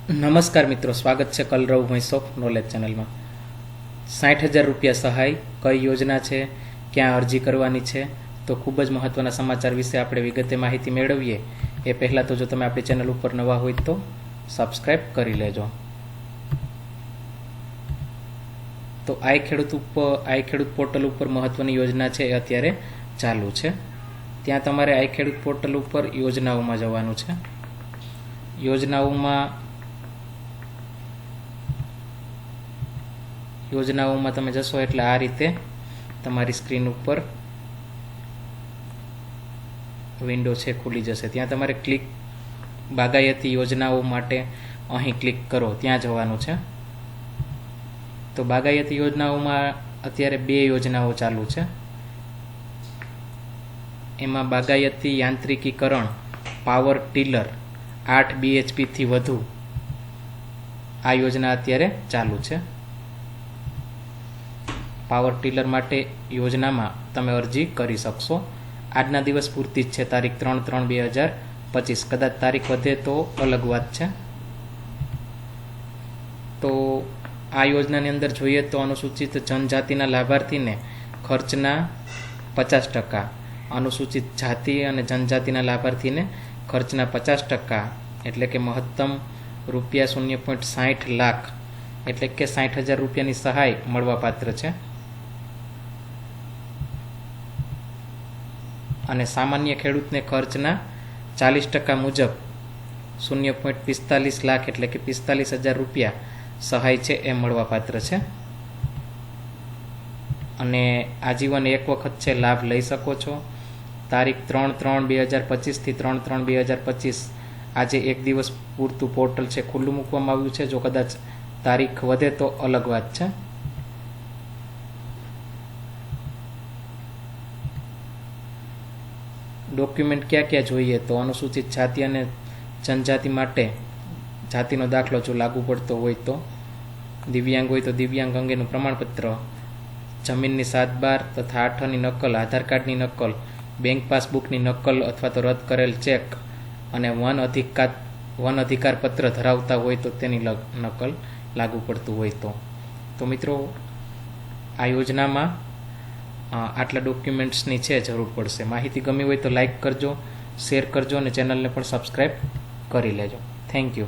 નમસ્કાર મિત્રો, સ્વાગત છે કલરવ વોઇસ ઓફ નોલેજ ચેનલમાં। 60,000 રૂપિયા સહાય કઈ યોજના છે, ક્યાં અરજી કરવાની છે, તો ખૂબ જ મહત્વના સમાચાર વિશે આપણે વિગતે માહિતી મેળવીએ એ પહેલાં તો જો તમે આપણી ચેનલ ઉપર નવા હોય તો સબસ્ક્રાઈબ કરી લેજો। તો આઈ ખેડૂત પોર્ટલ ઉપર મહત્વની યોજના છે એ અત્યારે ચાલુ છે। ત્યાં તમારે આઈ ખેડૂત પોર્ટલ ઉપર યોજનાઓમાં જવાનું છે। યોજનાઓમાં તમે જશો એટલે આ રીતે તમારી સ્ક્રીન ઉપર વિન્ડો છે ખુલી જશે। ત્યાં તમારે ક્લિક બાગાયતી યોજનાઓ માટે અહીં ક્લિક કરો, ત્યાં જવાનું છે। તો બાગાયતી યોજનાઓમાં અત્યારે 2 યોજનાઓ ચાલુ છે। એમાં બાગાયતી યાંત્રિકીકરણ પાવર ટીલર 8 BHP થી વધુ આ યોજના અત્યારે ચાલુ છે। પાવર ટીલર માટે યોજનામાં તમે અરજી કરી શકશો। આજના દિવસ પૂરતી જ છે, તારીખ 3/3/2025। કદાચ તારીખ વધે તો અલગ વાત છે। તો આ યોજનાની અંદર જોઈએ તો અનુસૂચિત જનજાતિના લાભાર્થીને ખર્ચના 50%, અનુસૂચિત જાતિ અને જનજાતિના લાભાર્થીને ખર્ચના 50%, એટલે કે મહત્તમ રૂપિયા 0.60 લાખ એટલે કે 60,000 રૂપિયાની સહાય મળવાપાત્ર છે। અને સામાન્ય ખેડૂતને ખર્ચના 40% મુજબ 0.45 લાખ એટલે કે 45,000 રૂપિયા સહાય છે એ મળવાપાત્ર છે। અને આજીવન એક વખત છે, લાભ લઈ શકો છો। તારીખ 3/3/2025 થી 3/3/2025 આજે એક દિવસ પૂરતું પોર્ટલ છે ખુલ્લું મૂકવામાં આવ્યું છે। જો કદાચ તારીખ વધે તો અલગ વાત છે। ડોક્યુમેન્ટ ક્યાં જોઈએ તો અનુસૂચિત જાતિ અને જનજાતિ માટે જાતિનો દાખલો જો લાગુ પડતો હોય તો, દિવ્યાંગ હોય તો દિવ્યાંગ અંગેનું પ્રમાણપત્ર, જમીનની 7/12 તથા 8ની નકલ, આધાર કાર્ડની નકલ, બેંક પાસબુકની નકલ અથવા તો રદ કરેલ ચેક અને વન અધિકાર પત્ર ધરાવતા હોય તો તેની નકલ લાગુ પડતું હોય તો મિત્રો આ યોજનામાં આટલા ડોક્યુમેન્ટ્સની છે જરૂર પડશે। માહિતી ગમી હોય તો લાઈક કરજો, શેર કરજો અને ચેનલને પણ સબસ્ક્રાઈબ કરી લેજો। Thank you.